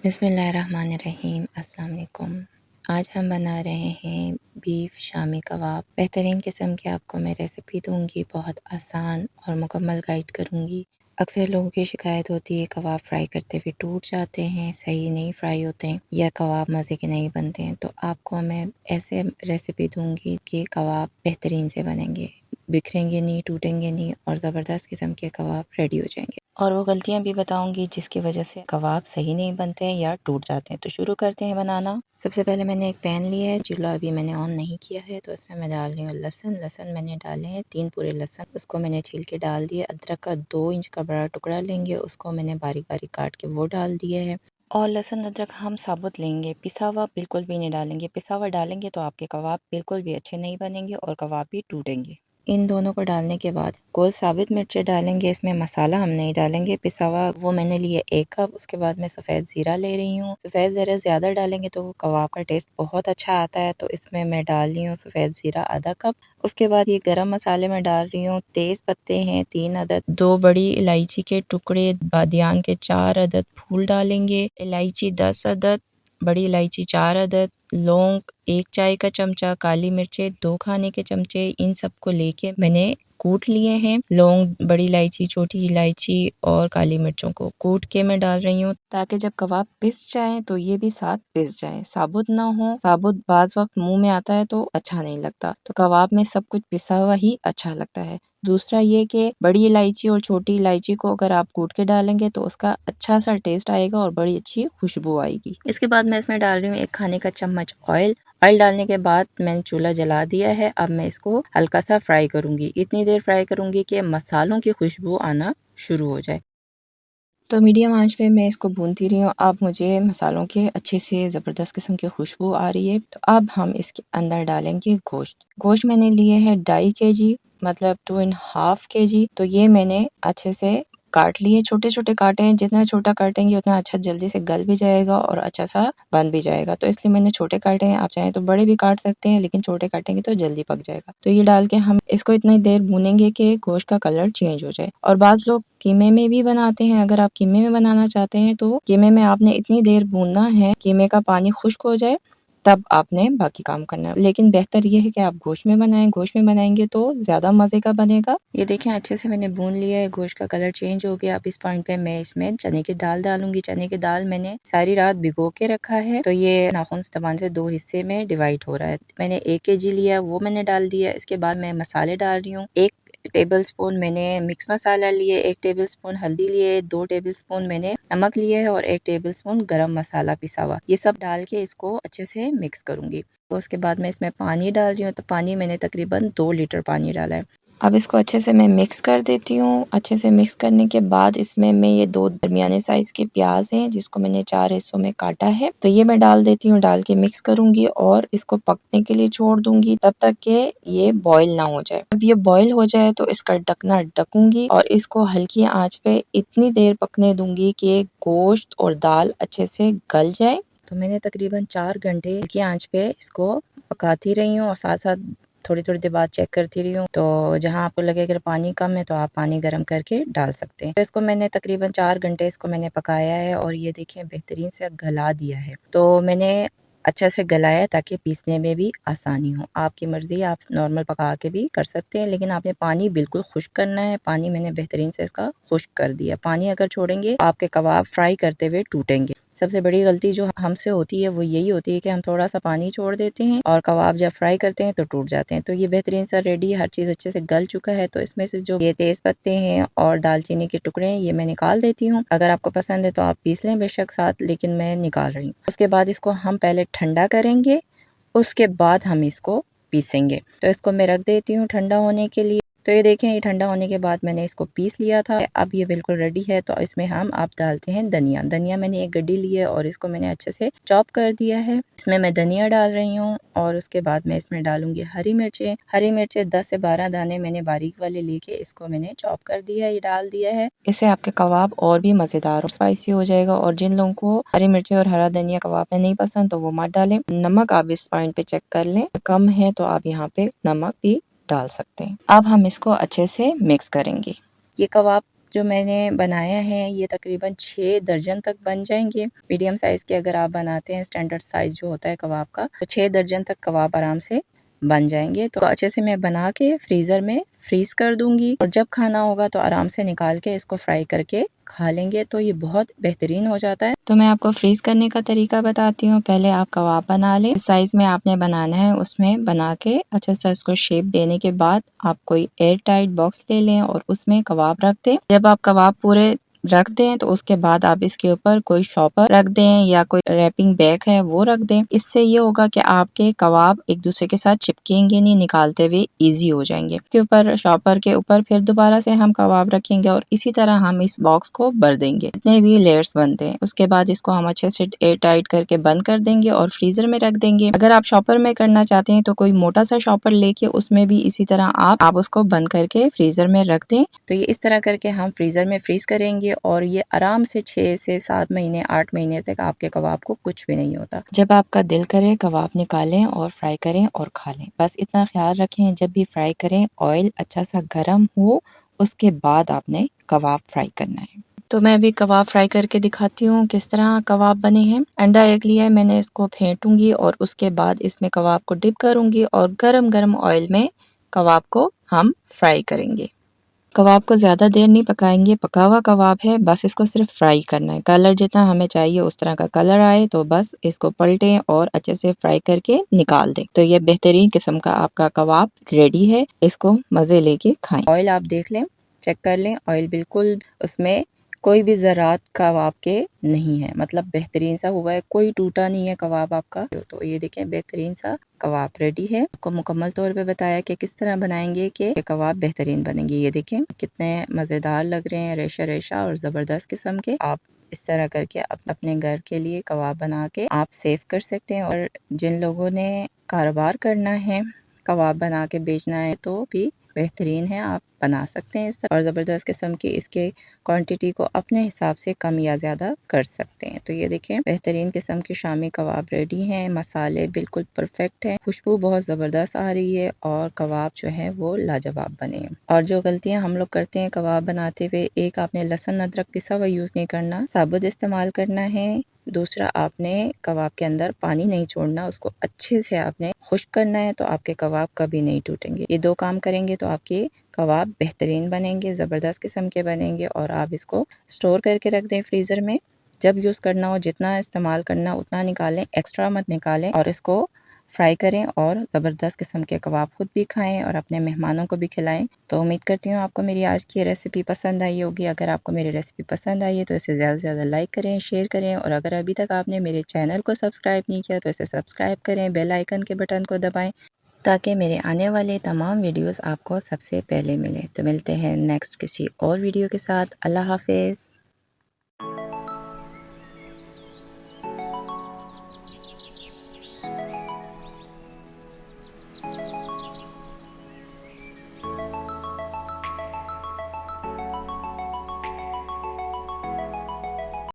बिस्मिल्लाहिर्रहमानिर्रहीम। अस्सलाम वालेकुम। आज हम बना रहे हैं बीफ शामी कबाब। बेहतरीन किस्म की आपको मैं रेसिपी दूँगी, बहुत आसान और मुकम्मल गाइड करूँगी। अक्सर लोगों की शिकायत होती है कबाब फ्राई करते हुए टूट जाते हैं, सही नहीं फ्राई होते हैं या कबाब मज़े के नहीं बनते हैं। तो आपको मैं ऐसे रेसिपी दूँगी कि कबाब बेहतरीन से बनेंगे, बिखरेंगे नहीं, टूटेंगे नहीं और ज़बरदस्त किस्म के कबाब रेडी हो जाएंगे। और वो गलतियाँ भी बताऊंगी जिसकी वजह से कबाब सही नहीं बनते हैं या टूट जाते हैं। तो शुरू करते हैं बनाना। सबसे पहले मैंने एक पैन लिया है, चूल्हा अभी मैंने ऑन नहीं किया है, तो इसमें मैं डाल रही हूँ लहसुन मैंने डाले हैं 3 पूरे लहसुन, उसको मैंने छील के डाल दिया। अदरक का 2 इंच का बड़ा टुकड़ा लेंगे, उसको मैंने बारीक बारीक काट के वो डाल दिया है। और लहसुन अदरक हम साबुत लेंगे, पिसा हुआ बिल्कुल भी नहीं डालेंगे। पिसा हुआ डालेंगे तो आपके कबाब बिल्कुल भी अच्छे नहीं बनेंगे और कबाब भी टूटेंगे। इन दोनों को डालने के बाद कुल साबित मिर्चें डालेंगे, इसमें मसाला हम नहीं डालेंगे। पिसा हुआ वो मैंने लिया 1 कप। उसके बाद मैं सफ़ेद ज़ीरा ले रही हूँ। सफ़ेद ज़ीरा ज़्यादा डालेंगे तो कबाब का टेस्ट बहुत अच्छा आता है, तो इसमें मैं डाल रही हूँ सफ़ेद ज़ीरा आधा कप। उसके बाद ये गरम मसाले में डाल रही हूँ। तेज़ पत्ते हैं 3 अदद, 2 बड़ी इलायची के टुकड़े, बादियान के 4 अदद फूल डालेंगे, इलायची 10 अदद, बड़ी इलायची 4 अदद, लौंग 1 चाय का चमचा, काली मिर्चें 2 खाने के चमचे, इन सबको लेके मैंने कूट लिए हैं। लौंग, बड़ी इलायची, छोटी इलायची और काली मिर्चों को कूट के मैं डाल रही हूँ, ताकि जब कबाब पिस जाएं तो ये भी साथ पिस जाएं, साबुत ना हो। साबुत बाज़ वक्त मुंह में आता है तो अच्छा नहीं लगता, तो कबाब में सब कुछ पिसा हुआ ही अच्छा लगता है। दूसरा ये कि बड़ी इलायची और छोटी इलायची को अगर आप कूट के डालेंगे तो उसका अच्छा सा टेस्ट आएगा और बड़ी अच्छी खुशबू आएगी। इसके बाद मैं इसमें डाल रही हूँ 1 खाने का चम्मच ऑयल। ऑयल डालने के बाद मैंने चूल्हा जला दिया है। अब मैं इसको हल्का सा फ्राई करूंगी, इतनी देर फ्राई करूंगी कि मसालों की खुशबू आना शुरू हो जाए। तो मीडियम आंच पे मैं इसको भूनती रही हूँ। अब मुझे मसालों के अच्छे से ज़बरदस्त किस्म की खुशबू आ रही है। तो अब हम इसके अंदर डालेंगे गोश्त। गोश्त मैंने लिए है 2.5 kg, मतलब 2.5 kg। तो ये मैंने अच्छे से काट लिए, छोटे छोटे काटे हैं। जितना छोटा काटेंगे उतना अच्छा जल्दी से गल भी जाएगा और अच्छा सा बन भी जाएगा, तो इसलिए मैंने छोटे काटे हैं। आप चाहें तो बड़े भी काट सकते हैं, लेकिन छोटे काटेंगे तो जल्दी पक जाएगा। तो ये डाल के हम इसको इतनी देर भूनेंगे कि गोश्त का कलर चेंज हो जाए। और बाज़ लोग कीमे में भी बनाते हैं। अगर आप कीमे में बनाना चाहते हैं तो कीमे में आपने इतनी देर भूनना है कीमे का पानी खुश्क हो जाए, तब आपने बाकी काम करना है। लेकिन बेहतर ये है कि आप गोश्त में बनाएं। गोश्त में बनाएंगे तो ज़्यादा मज़े का बनेगा। ये देखें अच्छे से मैंने भून लिया है, गोश्त का कलर चेंज हो गया। अब इस पॉइंट पे मैं इसमें चने की दाल डालूंगी। चने की दाल मैंने सारी रात भिगो के रखा है, तो ये नाखून ज़बान से 2 हिस्से में डिवाइड हो रहा है। मैंने 1 kg लिया, वो मैंने डाल दिया। इसके बाद मैं मसाले डाल रही हूँ। 1 टेबलस्पून मैंने मिक्स मसाला लिए, 1 टेबलस्पून हल्दी लिए, 2 टेबलस्पून मैंने नमक लिए है और 1 टेबलस्पून गरम मसाला पिसा हुआ। ये सब डाल के इसको अच्छे से मिक्स करूंगी। तो उसके बाद मैं इसमें पानी डाल रही हूँ। तो पानी मैंने तकरीबन 2 लीटर पानी डाला है। अब इसको अच्छे से मैं मिक्स कर देती हूँ। अच्छे से मिक्स करने के बाद इसमें मैं ये 2 दरमियाने साइज के प्याज हैं, जिसको मैंने 4 हिस्सों में काटा है, तो ये मैं डाल देती हूँ। डाल के मिक्स करूंगी और इसको पकने के लिए छोड़ दूंगी, तब तक के ये बॉईल ना हो जाए। जब ये बॉईल हो जाए तो इसका ढकना ढकूंगी और इसको हल्की आंच पे इतनी देर पकने दूंगी कि गोश्त और दाल अच्छे से गल जाए। तो मैंने तकरीबन 4 घंटे हल्की आंच पे इसको पकाती रही हूँ और साथ साथ थोड़ी थोड़ी देर बाद चेक करती रही हूँ। तो जहाँ आपको लगे अगर पानी कम है तो आप पानी गर्म करके डाल सकते हैं। तो इसको मैंने तकरीबन 4 घंटे इसको मैंने पकाया है और ये देखिए बेहतरीन से गला दिया है। तो मैंने अच्छा से गलाया ताकि पीसने में भी आसानी हो। आपकी मर्ज़ी, आप नॉर्मल पका के भी कर सकते हैं, लेकिन आपने पानी बिल्कुल खुश्क करना है। पानी मैंने बेहतरीन से इसका खुश्क कर दिया। पानी अगर छोड़ेंगे तो आपके कबाब फ्राई करते हुए टूटेंगे। सबसे बड़ी गलती जो हमसे होती है वो यही होती है कि हम थोड़ा सा पानी छोड़ देते हैं और कबाब जब फ्राई करते हैं तो टूट जाते हैं। तो ये बेहतरीन सा रेडी, हर चीज़ अच्छे से गल चुका है। तो इसमें से जो ये तेज़ पत्ते हैं और दालचीनी के टुकड़े हैं ये मैं निकाल देती हूँ। अगर आपको पसंद है तो आप पीस लें बेशक साथ, लेकिन मैं निकाल रही हूँ। उसके बाद इसको हम पहले ठंडा करेंगे, उसके बाद हम इसको पीसेंगे। तो इसको मैं रख देती हूँ ठंडा होने के लिए। तो ये देखें, ये ठंडा होने के बाद मैंने इसको पीस लिया था। अब ये बिल्कुल रेडी है। तो इसमें हम अब डालते हैं धनिया। धनिया मैंने 1 गड्डी ली है और इसको मैंने अच्छे से चॉप कर दिया है। इसमें मैं धनिया डाल रही हूँ और उसके बाद मैं इसमें डालूंगी हरी मिर्चें। हरी मिर्चें 10 से 12 दाने मैंने बारीक वाले लेके इसको मैंने चॉप कर दिया है, ये डाल दिया है। इससे आपके कबाब और भी मज़ेदार और स्पाइसी हो जाएगा। और जिन लोगों को हरी मिर्चें और हरा धनिया कबाब में नहीं पसंद तो वो मत डालें। नमक आप इस पॉइंट पे चेक कर लें, कम है तो आप यहाँ पे नमक भी डाल सकते हैं। अब हम इसको अच्छे से मिक्स करेंगे। ये कबाब जो मैंने बनाया है ये तकरीबन 6 दर्जन तक बन जाएंगे। मीडियम साइज़ के अगर आप बनाते हैं, स्टैंडर्ड साइज़ जो होता है कबाब का, तो 6 दर्जन तक कबाब आराम से बन जाएंगे। तो अच्छे से मैं बना के फ्रीज़र में फ्रीज़ कर दूंगी और जब खाना होगा तो आराम से निकाल के इसको फ्राई करके खा लेंगे, तो ये बहुत बेहतरीन हो जाता है। तो मैं आपको फ्रीज़ करने का तरीका बताती हूँ। पहले आप कबाब बना लें, जिस साइज़ में आपने बनाना है उसमें बना के अच्छे से इसको शेप देने के बाद आप कोई एयर टाइट बॉक्स ले लें और उसमें कबाब रख दें। जब आप कबाब पूरे रख दें तो उसके बाद आप इसके ऊपर कोई शॉपर रख दें या कोई रैपिंग बैग है वो रख दें। इससे ये होगा कि आपके कबाब एक दूसरे के साथ चिपकेंगे नहीं, निकालते हुए इजी हो जाएंगे। के ऊपर शॉपर के ऊपर फिर दोबारा से हम कबाब रखेंगे और इसी तरह हम इस बॉक्स को भर देंगे जितने भी लेयर्स बनते हैं। उसके बाद इसको हम अच्छे से एयर टाइट करके बंद कर देंगे और फ्रीजर में रख देंगे। अगर आप शॉपर में करना चाहते हैं तो कोई मोटा सा शॉपर लेके उसमें भी इसी तरह आप उसको बंद करके फ्रीजर में रख दें। तो ये इस तरह करके हम फ्रीजर में फ्रीज करेंगे और ये आराम से 6 से 7 महीने 8 महीने तक आपके कबाब को कुछ भी नहीं होता। जब आपका दिल करे कबाब निकालें और फ्राई करें और खा लें। बस इतना ख्याल रखें जब भी फ्राई करें ऑयल अच्छा सा गर्म हो, उसके बाद आपने कबाब फ्राई करना है। तो मैं अभी कबाब फ्राई करके दिखाती हूँ किस तरह कबाब बने हैं। अंडा एक लिया है मैंने, इसको फेंटूंगी और उसके बाद इसमें कबाब को डिप करूंगी और गरम गरम ऑयल में कबाब को हम फ्राई करेंगे। कबाब को ज़्यादा देर नहीं पकाएंगे, पका हुआ कबाब है, बस इसको सिर्फ फ्राई करना है। कलर जितना हमें चाहिए उस तरह का कलर आए तो बस इसको पलटें और अच्छे से फ्राई करके निकाल दें। तो ये बेहतरीन किस्म का आपका कबाब रेडी है, इसको मज़े लेके खाएं। ऑयल आप देख लें, चेक कर लें, ऑयल बिल्कुल उसमें कोई भी ज़रात कबाब के नहीं है, मतलब बेहतरीन सा हुआ है, कोई टूटा नहीं है कबाब आपका। तो ये देखें बेहतरीन सा कबाब रेडी है। आपको मुकम्मल तौर पे बताया कि किस तरह बनाएंगे कि कबाब बेहतरीन बनेंगे। ये देखें कितने मज़ेदार लग रहे हैं, रेशा रेशा और ज़बरदस्त किस्म के। आप इस तरह करके अपने घर के लिए कबाब बना के आप सेव कर सकते हैं। और जिन लोगों ने कारोबार करना है, कबाब बना के बेचना है, तो भी बेहतरीन है, आप बना सकते हैं इस तरह और ज़बरदस्त किस्म की इसके क्वांटिटी को अपने हिसाब से कम या ज़्यादा कर सकते हैं। तो ये देखें बेहतरीन किस्म के शामी कबाब रेडी हैं, मसाले बिल्कुल परफेक्ट हैं, खुशबू बहुत ज़बरदस्त आ रही है और कबाब जो है वो लाजवाब बने हैं। और जो गलतियां हम लोग करते हैं कबाब बनाते हुए, एक आपने लहसुन अदरक पिसा हुआ यूज़ नहीं करना, साबुत इस्तेमाल करना है। दूसरा आपने कबाब के अंदर पानी नहीं छोड़ना, उसको अच्छे से आपने खुश्क करना है, तो आपके कबाब कभी नहीं टूटेंगे। ये 2 काम करेंगे तो आपके कबाब बेहतरीन बनेंगे, ज़बरदस्त किस्म के बनेंगे। और आप इसको स्टोर करके रख दें फ्रीज़र में, जब यूज़ करना हो जितना इस्तेमाल करना उतना निकालें, एक्स्ट्रा मत निकालें और इसको फ्राई करें और ज़बरदस्त किस्म के कबाब खुद भी खाएं और अपने मेहमानों को भी खिलाएं। तो उम्मीद करती हूँ आपको मेरी आज की रेसिपी पसंद आई होगी। अगर आपको मेरी रेसिपी पसंद आई है तो इसे ज़्यादा से ज़्यादा लाइक करें, शेयर करें और अगर अभी तक आपने मेरे चैनल को सब्सक्राइब नहीं किया तो इसे सब्सक्राइब करें, बेल आइकन के बटन को दबाएं ताकि मेरे आने वाले तमाम वीडियोस आपको सबसे पहले मिले। तो मिलते हैं नेक्स्ट किसी और वीडियो के साथ। अल्लाह हाफिज़।